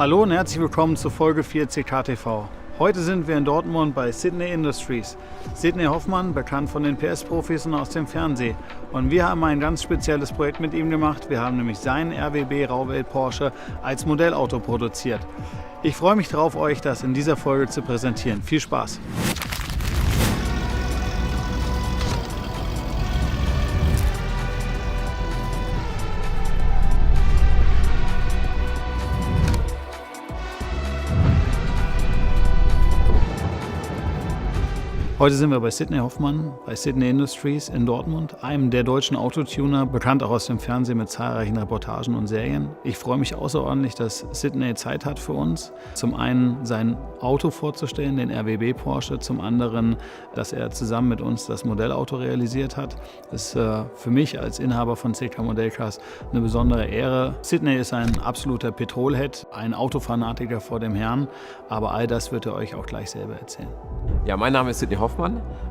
Hallo und herzlich willkommen zu Folge 4 CKTV. Heute sind wir in Dortmund bei Sidney Industries. Sidney Hoffmann, bekannt von den PS-Profis und aus dem Fernsehen. Und wir haben ein ganz spezielles Projekt mit ihm gemacht. Wir haben nämlich seinen RWB Rauwelt Porsche als Modellauto produziert. Ich freue mich darauf, euch das in dieser Folge zu präsentieren. Viel Spaß! Heute sind wir bei Sidney Hoffmann, bei Sidney Industries in Dortmund, einem der deutschen Autotuner, bekannt auch aus dem Fernsehen mit zahlreichen Reportagen und Serien. Ich freue mich außerordentlich, dass Sidney Zeit hat für uns. Zum einen sein Auto vorzustellen, den RWB Porsche, zum anderen, dass er zusammen mit uns das Modellauto realisiert hat. Das ist für mich als Inhaber von CK Modellcars eine besondere Ehre. Sidney ist ein absoluter Petrolhead, ein Autofanatiker vor dem Herrn, aber all das wird er euch auch gleich selber erzählen. Ja, mein Name ist Sidney Hoffmann.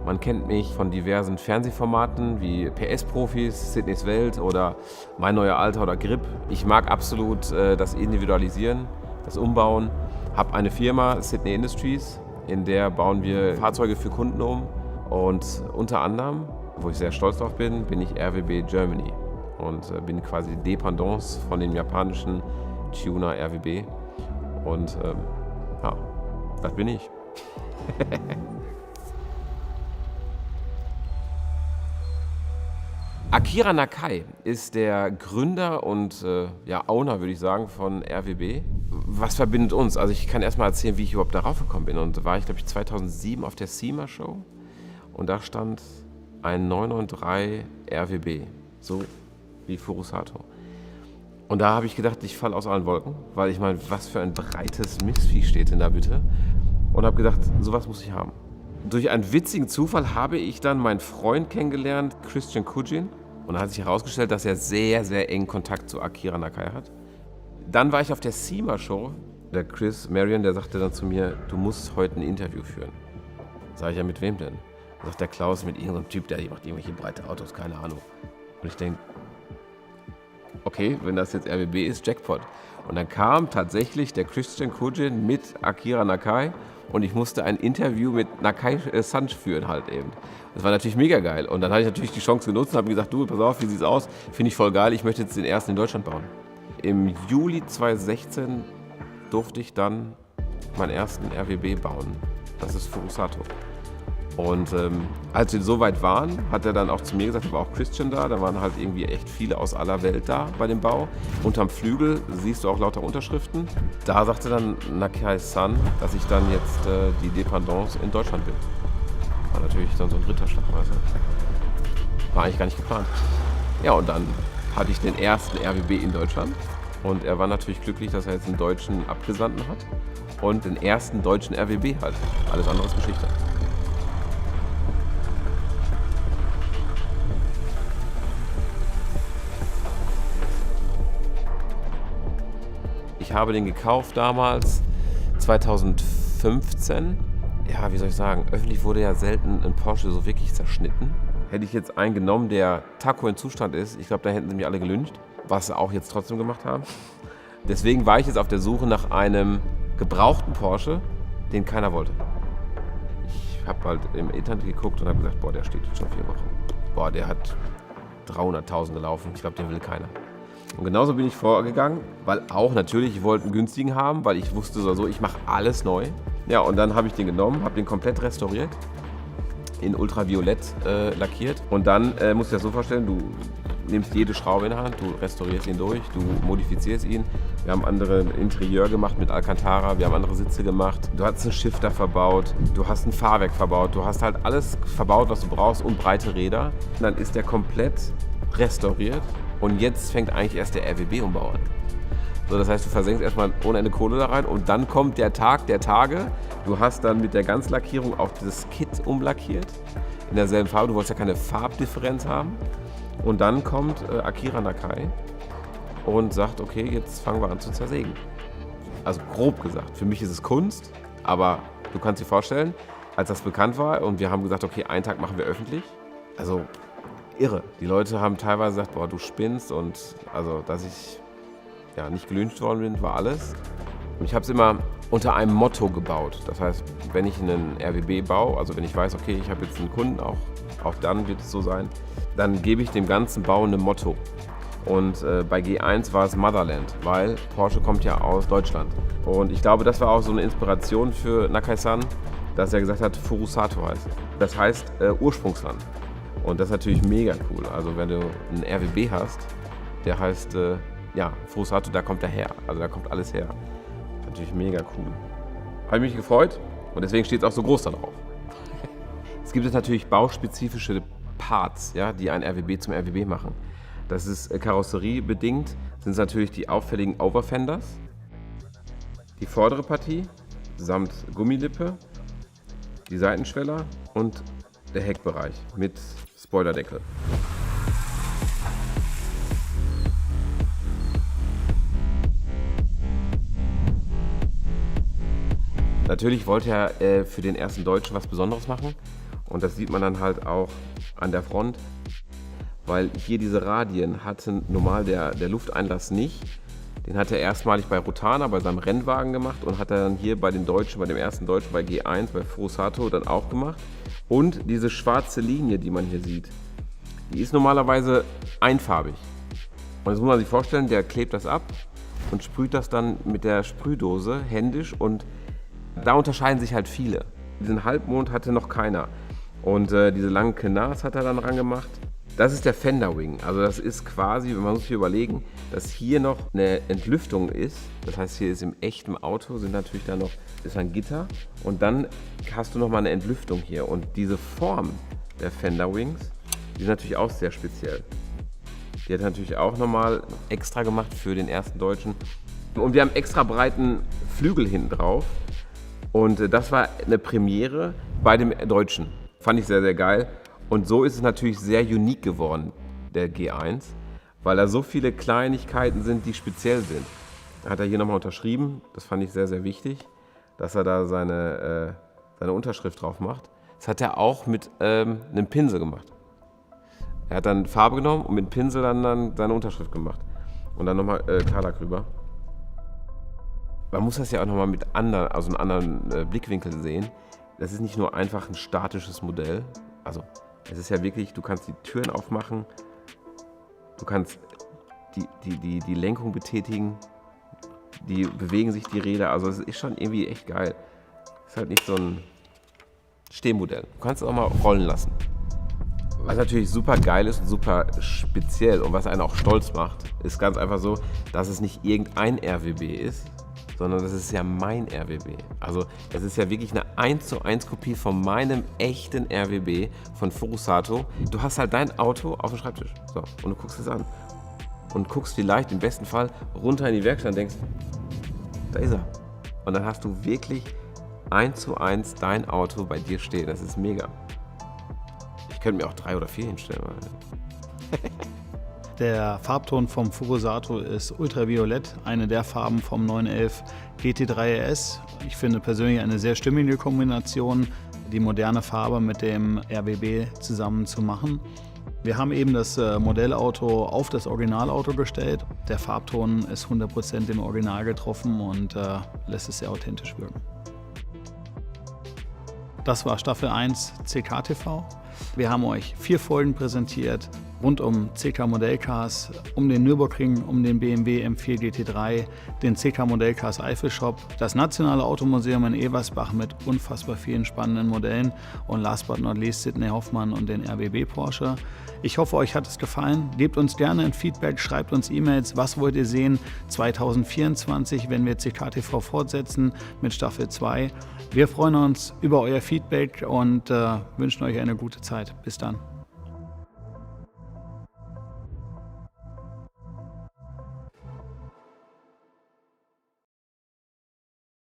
Man kennt mich von diversen Fernsehformaten wie PS-Profis, Sidneys Welt oder Mein neuer Alter oder Grip. Ich mag absolut das Individualisieren, das Umbauen. Habe eine Firma, Sidney Industries, in der bauen wir Fahrzeuge für Kunden um. Und unter anderem, wo ich sehr stolz drauf bin, bin ich RWB Germany und bin quasi die Dependance von dem japanischen Tuner RWB. Und ja, das bin ich. Akira Nakai ist der Gründer und Owner, würde ich sagen, von RWB. Was verbindet uns? Also ich kann erstmal erzählen, wie ich überhaupt darauf gekommen bin. Und da war ich, glaube ich, 2007 auf der SEMA Show und da stand ein 993 RWB, so wie Furusato. Und da habe ich gedacht, ich falle aus allen Wolken, weil ich meine, was für ein breites Mistvieh steht denn da bitte? Und habe gedacht, sowas muss ich haben. Durch einen witzigen Zufall habe ich dann meinen Freund kennengelernt, Christian Kujin. Und da hat sich herausgestellt, dass er sehr, sehr engen Kontakt zu Akira Nakai hat. Dann war ich auf der SEMA-Show. Der Chris Marion, der sagte dann zu mir, du musst heute ein Interview führen. Sag ich, ja, mit wem denn? Da sagt der Klaus, mit irgendeinem Typ, der macht irgendwelche breite Autos, keine Ahnung. Und ich denke, okay, wenn das jetzt RWB ist, Jackpot. Und dann kam tatsächlich der Christian Kujin mit Akira Nakai und ich musste ein Interview mit Nakai-san führen halt eben. Das war natürlich mega geil. Und dann hatte ich natürlich die Chance genutzt und habe gesagt, du, pass auf, wie sieht's aus? Finde ich voll geil, ich möchte jetzt den ersten in Deutschland bauen. Im Juli 2016 durfte ich dann meinen ersten RWB bauen. Das ist Furusato. Und als wir so weit waren, hat er dann auch zu mir gesagt, da war auch Christian da waren halt irgendwie echt viele aus aller Welt da bei dem Bau. Unterm Flügel siehst du auch lauter Unterschriften. Da sagte dann Nakai-san, dass ich dann jetzt die Dependance in Deutschland bin. War natürlich dann so ein Ritterschlag, weißt du. War eigentlich gar nicht geplant. Ja, und dann hatte ich den ersten RWB in Deutschland. Und er war natürlich glücklich, dass er jetzt einen deutschen Abgesandten hat. Und den ersten deutschen RWB hat. Alles andere ist Geschichte. Ich habe den gekauft damals, 2015. Ja, wie soll ich sagen, öffentlich wurde ja selten ein Porsche so wirklich zerschnitten. Hätte ich jetzt einen genommen, der Taco in Zustand ist, ich glaube, da hätten sie mich alle gelyncht, was sie auch jetzt trotzdem gemacht haben. Deswegen war ich jetzt auf der Suche nach einem gebrauchten Porsche, den keiner wollte. Ich habe halt im Internet geguckt und habe gesagt, boah, der steht jetzt schon 4 Wochen. Boah, der hat 300.000 gelaufen, ich glaube, den will keiner. Und genauso bin ich vorgegangen, weil auch natürlich, ich wollte einen günstigen haben, weil ich wusste so, ich mache alles neu. Ja, und dann habe ich den genommen, habe den komplett restauriert, in Ultraviolett lackiert. Und dann musst du dir das so vorstellen, du nimmst jede Schraube in der Hand, du restaurierst ihn durch, du modifizierst ihn. Wir haben andere Interieur gemacht mit Alcantara, wir haben andere Sitze gemacht. Du hast einen Shifter verbaut, du hast ein Fahrwerk verbaut, du hast halt alles verbaut, was du brauchst und breite Räder. Und dann ist der komplett restauriert. Und jetzt fängt eigentlich erst der RWB-Umbau an. So, das heißt, du versenkst erstmal ohne Ende Kohle da rein und dann kommt der Tag der Tage. Du hast dann mit der Ganzlackierung auch dieses Kit umlackiert. In derselben Farbe. Du wolltest ja keine Farbdifferenz haben. Und dann kommt Akira Nakai und sagt, okay, jetzt fangen wir an zu zersägen. Also grob gesagt, für mich ist es Kunst, aber du kannst dir vorstellen, als das bekannt war und wir haben gesagt, okay, einen Tag machen wir öffentlich. Also irre. Die Leute haben teilweise gesagt, boah, du spinnst und also, dass ich ja nicht gelyncht worden bin, war alles. Und ich habe es immer unter einem Motto gebaut. Das heißt, wenn ich einen RWB baue, also wenn ich weiß, okay, ich habe jetzt einen Kunden, auch dann wird es so sein, dann gebe ich dem ganzen Bau ein Motto. Und bei G1 war es Motherland, weil Porsche kommt ja aus Deutschland. Und ich glaube, das war auch so eine Inspiration für Nakai-san, dass er gesagt hat, Furusato heißt. Das heißt Ursprungsland. Und das ist natürlich mega cool. Also wenn du einen RWB hast, der heißt, Furusato, da kommt er her. Also da kommt alles her. Natürlich mega cool. Habe mich gefreut und deswegen steht es auch so groß da drauf. Es gibt jetzt natürlich bauspezifische Parts, ja, die ein RWB zum RWB machen. Das ist karosseriebedingt, sind es natürlich die auffälligen Overfenders, die vordere Partie samt Gummilippe, die Seitenschweller und der Heckbereich mit Spoilerdeckel. Natürlich wollte er für den ersten Deutschen was Besonderes machen und das sieht man dann halt auch an der Front, weil hier diese Radien hatte normal der Lufteinlass nicht. Den hat er erstmalig bei Rotana, bei seinem Rennwagen gemacht und hat er dann hier bei den Deutschen, bei dem ersten Deutschen, bei G1, bei Furusato dann auch gemacht. Und diese schwarze Linie, die man hier sieht, die ist normalerweise einfarbig. Und das muss man sich vorstellen, der klebt das ab und sprüht das dann mit der Sprühdose händisch und da unterscheiden sich halt viele. Diesen Halbmond hatte noch keiner. Und diese langen Canards hat er dann rangemacht. Das ist der Fender Wing. Also das ist quasi, man muss sich überlegen, dass hier noch eine Entlüftung ist. Das heißt, hier ist im echten Auto sind natürlich da noch ist ein Gitter und dann hast du noch mal eine Entlüftung hier. Und diese Form der Fender Wings, die ist natürlich auch sehr speziell. Die hat natürlich auch nochmal extra gemacht für den ersten Deutschen. Und wir haben extra breiten Flügel hinten drauf. Und das war eine Premiere bei dem Deutschen. Fand ich sehr, sehr geil. Und so ist es natürlich sehr unique geworden, der G1, weil da so viele Kleinigkeiten sind, die speziell sind. Hat er hier nochmal unterschrieben, das fand ich sehr, sehr wichtig, dass er da seine Unterschrift drauf macht. Das hat er auch mit einem Pinsel gemacht. Er hat dann Farbe genommen und mit dem Pinsel dann seine Unterschrift gemacht. Und dann nochmal Klarlack rüber. Man muss das ja auch nochmal mit einem anderen Blickwinkel sehen. Das ist nicht nur einfach ein statisches Modell. Also es ist ja wirklich, du kannst die Türen aufmachen, du kannst die Lenkung betätigen, die bewegen sich die Räder. Also es ist schon irgendwie echt geil. Es ist halt nicht so ein Stehmodell. Du kannst es auch mal rollen lassen. Was natürlich super geil ist und super speziell und was einen auch stolz macht, ist ganz einfach so, dass es nicht irgendein RWB ist, sondern das ist ja mein RWB. Also es ist ja wirklich eine 1:1 Kopie von meinem echten RWB von Furusato. Du hast halt dein Auto auf dem Schreibtisch. So, und du guckst es an. Und guckst vielleicht im besten Fall runter in die Werkstatt und denkst, da ist er. Und dann hast du wirklich 1:1 dein Auto bei dir stehen. Das ist mega. Ich könnte mir auch 3 oder 4 hinstellen. Der Farbton vom Furusato ist ultraviolett, eine der Farben vom 911 GT3 RS. Ich finde persönlich eine sehr stimmige Kombination, die moderne Farbe mit dem RWB zusammen zu machen. Wir haben eben das Modellauto auf das Originalauto gestellt. Der Farbton ist 100% dem Original getroffen und lässt es sehr authentisch wirken. Das war Staffel 1 CK-TV. Wir haben euch 4 Folgen präsentiert rund um CK Modellcars, um den Nürburgring, um den BMW M4 GT3, den CK Modellcars Eifelshop, das Nationale Automuseum in Eversbach mit unfassbar vielen spannenden Modellen und last but not least Sidney Hoffmann und den RWB Porsche. Ich hoffe, euch hat es gefallen. Gebt uns gerne ein Feedback, schreibt uns E-Mails. Was wollt ihr sehen 2024, wenn wir CK-TV fortsetzen mit Staffel 2? Wir freuen uns über euer Feedback und wünschen euch eine gute Zeit. Bis dann.